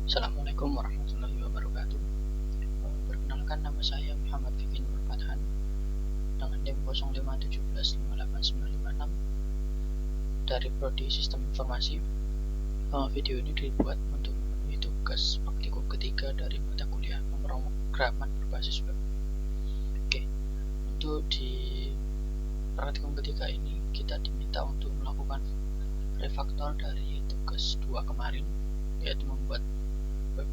Assalamualaikum warahmatullahi wabarakatuh. Perkenalkan, nama saya Muhammad Fikri Nur Fathan dengan NIM 05175896 dari Prodi Sistem Informasi. Video ini dibuat untuk memenuhi tugas praktikum ketiga dari mata kuliah pemrograman berbasis web. Untuk di praktikum ketiga ini kita diminta untuk melakukan refaktor dari tugas 2 kemarin, yaitu membuat web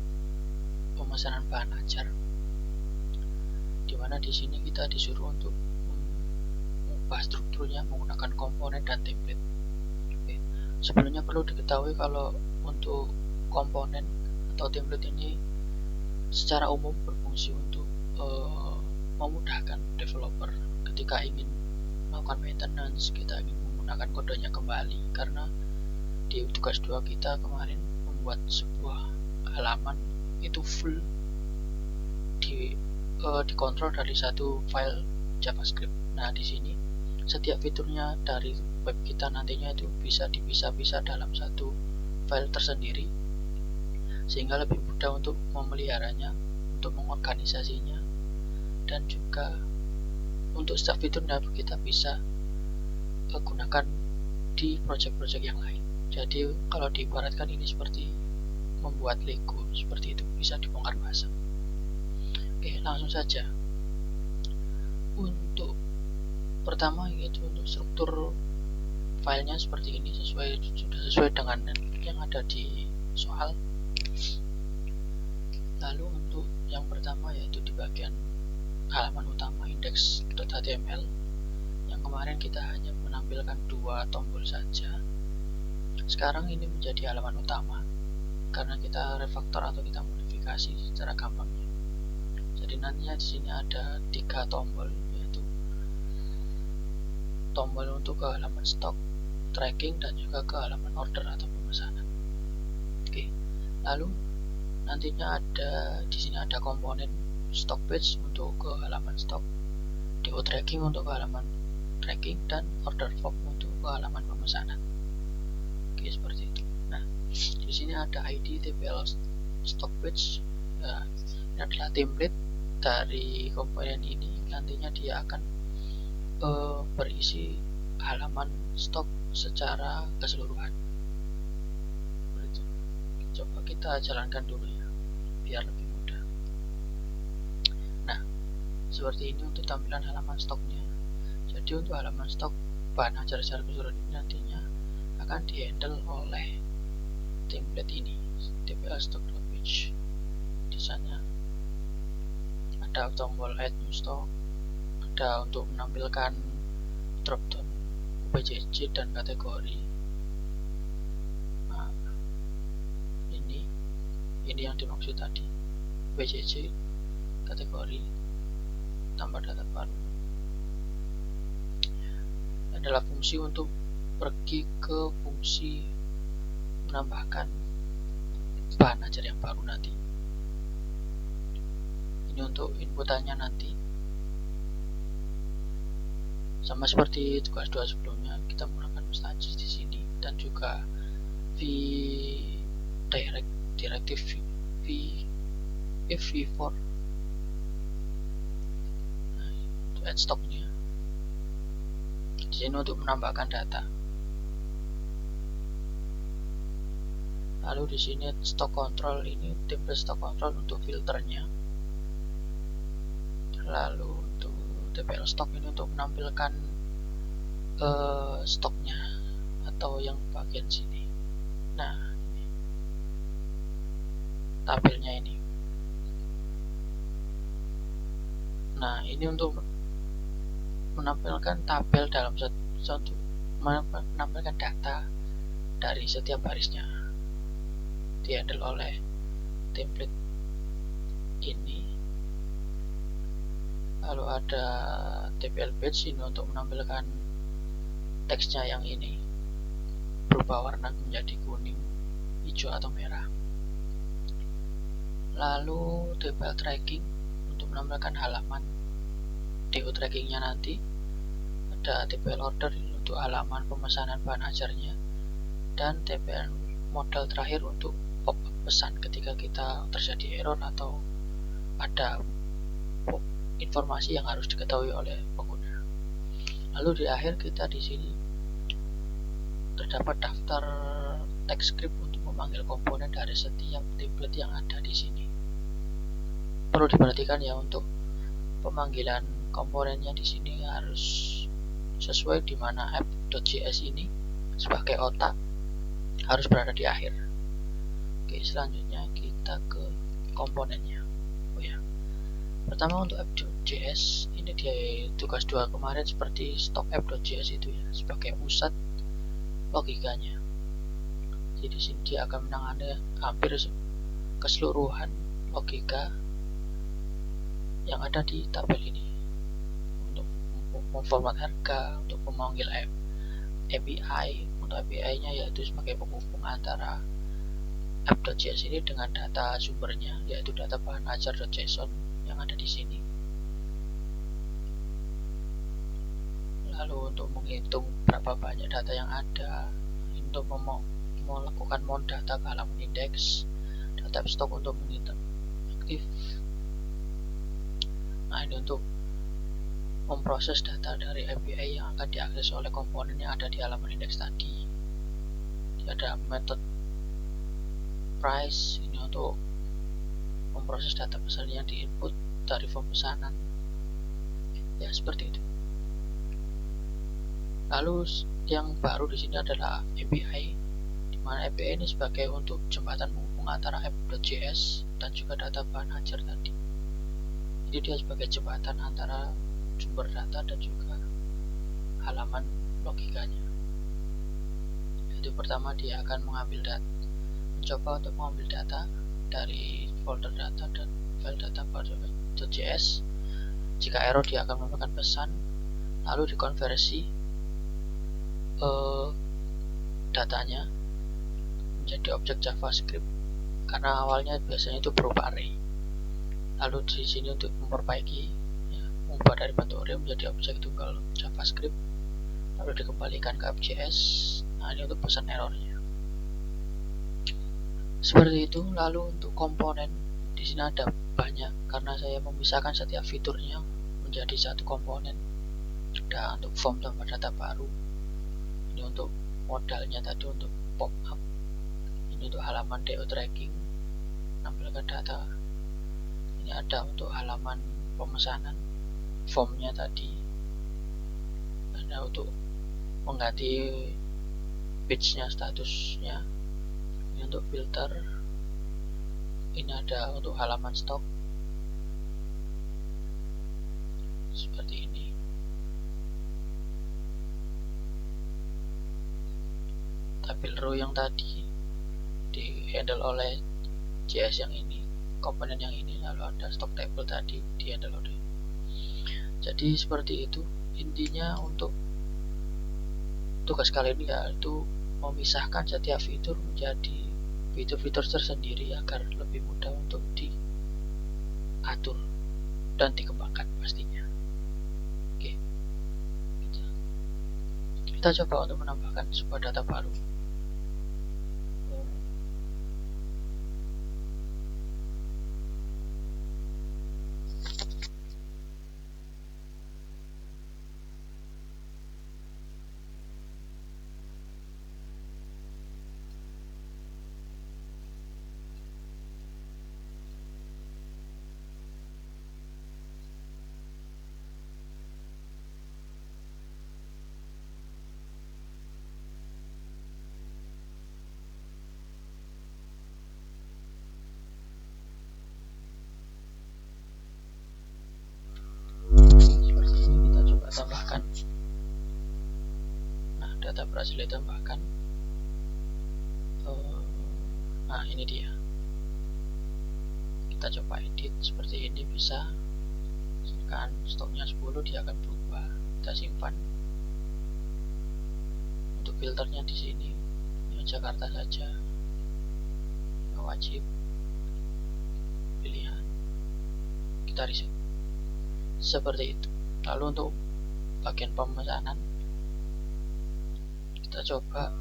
pemesanan bahan ajar, dimana di sini kita disuruh untuk mengubah strukturnya menggunakan komponen dan template. Sebelumnya perlu diketahui kalau untuk komponen atau template ini secara umum berfungsi untuk memudahkan developer ketika ingin melakukan maintenance, kita ingin menggunakan kodenya kembali, karena di tugas 2 kita kemarin membuat sebuah halaman itu full dikontrol dari satu file JavaScript. Nah, di sini setiap fiturnya dari web kita nantinya itu bisa dipisah-pisah dalam satu file tersendiri, sehingga lebih mudah untuk memeliharanya, untuk mengorganisasinya, dan juga untuk setiap fiturnya kita bisa gunakan di project-project yang lain. Jadi kalau diibaratkan ini seperti membuat Lego, seperti itu, bisa dibongkar pasang. Langsung saja. Untuk pertama, yaitu untuk struktur filenya seperti ini, sudah sesuai dengan yang ada di soal. Lalu untuk yang pertama, yaitu di bagian halaman utama index.html, yang kemarin kita hanya menampilkan 2 tombol saja. Sekarang ini menjadi halaman utama karena kita refaktor atau kita modifikasi secara gampangnya. Jadi nantinya di sini ada 3 tombol, yaitu tombol untuk ke halaman stok, tracking, dan juga ke halaman order atau pemesanan. Lalu nantinya di sini ada komponen stock page untuk ke halaman stok, DO tracking untuk ke halaman tracking, dan order form untuk ke halaman pemesanan. Seperti itu. Nah, di sini ada ID TPL stock page. Ini adalah template dari komponen ini. Nantinya dia akan berisi halaman stok secara keseluruhan. Coba kita jalankan dulu ya, biar lebih mudah. Nah, seperti ini untuk tampilan halaman stoknya. Jadi untuk halaman stok bahan ajar secara keseluruhan ini nantinya akan dihandle oleh template ini, TPL stock page. Di sana ada tombol add new stock, ada untuk menampilkan dropdown UPCC dan kategori. Nah, ini yang dimaksud tadi, UPCC, kategori, tambah data baru. Adalah fungsi untuk pergi ke fungsi menambahkan bahan ajar yang baru nanti. Ini untuk inputannya nanti. Sama seperti tugas 2 sebelumnya, kita menggunakan status di sini, dan juga directive v4 untuk add stocknya. Di sini untuk menambahkan data. Lalu di sini stock control, ini template stock control untuk filternya. Lalu untuk TPL stock ini untuk menampilkan stoknya atau yang bagian sini. Nah, ini tabelnya ini. Nah, ini untuk menampilkan tabel dalam satu menampilkan data dari setiap barisnya, dihandle oleh template ini. Lalu ada TPL page ini untuk menampilkan teksnya yang ini berubah warna menjadi kuning, hijau, atau merah. Lalu TPL tracking untuk menampilkan halaman DO trackingnya nanti. Ada TPL order untuk halaman pemesanan bahan ajarnya, dan TPL modal terakhir untuk pop-up pesan ketika kita terjadi error atau ada informasi yang harus diketahui oleh pengguna. Lalu di akhir kita di sini terdapat daftar text script untuk memanggil komponen dari setiap template yang ada di sini. Perlu diperhatikan ya, untuk pemanggilan komponennya di sini harus sesuai, di mana app.js ini sebagai otak harus berada di akhir. Oke, selanjutnya kita ke komponennya. Oh ya, pertama untuk app.js ini di tugas 2 kemarin seperti stok app.js itu ya, sebagai pusat logikanya. Jadi di sini dia akan menangani hampir keseluruhan logika yang ada di tabel ini, untuk memformat harga, untuk memanggil API. Untuk API-nya yaitu sebagai penghubung antara app.js ini dengan data sumbernya, yaitu data bahan ajar.json yang ada di sini. Lalu untuk menghitung berapa banyak data yang ada, untuk melakukan mount data ke halaman indeks, data stok untuk menghitung aktif. Nah, ini untuk memproses data dari API yang akan diakses oleh komponen yang ada di halaman indeks tadi. Ada method price ini untuk memproses data pesan yang diinput dari form pesanan. Ya, seperti itu. Lalu yang baru di sini adalah API, di mana API ini sebagai untuk jembatan menghubung antara app.js dan juga data bahan ajar tadi. Jadi dia sebagai jembatan antara sumber data dan juga halaman logikanya. Itu pertama, dia akan mencoba untuk mengambil data dari folder data dan file data bar.js. Jika error, dia akan memberikan pesan, lalu dikonversi datanya menjadi objek JavaScript, karena awalnya biasanya itu berupa array. Lalu di sini untuk memperbaiki, ya, mengubah dari bentuk array menjadi objek tunggal JavaScript, lalu dikembalikan ke app.js. Nah, ini untuk pesan errornya. Seperti itu. Lalu untuk komponen di sini ada banyak, karena saya memisahkan setiap fiturnya menjadi satu komponen. Ada untuk form tambah data baru, ini untuk modalnya tadi, untuk pop up, ini untuk halaman DO tracking, menampilkan data. Ini ada untuk halaman pemesanan, formnya tadi. Ada untuk mengganti page-nya, statusnya. Ini untuk filter. Ini ada untuk halaman stok, seperti ini. Tabel row yang tadi di handle oleh JS yang ini, komponen yang ini. Lalu ada stock table tadi di handle oleh. Jadi seperti itu intinya untuk tugas kali ini, yaitu memisahkan setiap fitur menjadi fitur-fitur tersendiri agar lebih mudah untuk diatur dan dikembangkan pastinya. Oke, kita coba untuk menambahkan sebuah data baru. Tambahkan. Nah, data berhasil ditambahkan. Nah, ini dia. Kita coba edit seperti ini, bisa. Misalkan stoknya 10, dia akan berubah. Kita simpan. Untuk filternya di sini, ya, Jakarta saja. Nggak wajib. Pilihan. Kita reset. Seperti itu. Lalu untuk bagian pemesanan, kita coba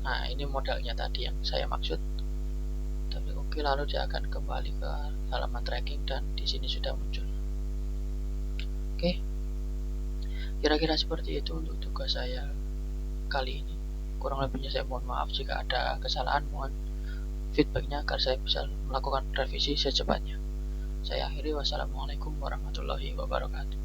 Nah, ini modalnya tadi yang saya maksud. Tapi oke, lalu dia akan kembali ke halaman tracking dan di sini sudah muncul. Oke, kira-kira seperti itu untuk tugas saya kali ini. Kurang lebihnya saya mohon maaf jika ada kesalahan, mohon feedbacknya agar saya bisa melakukan revisi secepatnya. Saya akhiri, wassalamualaikum warahmatullahi wabarakatuh.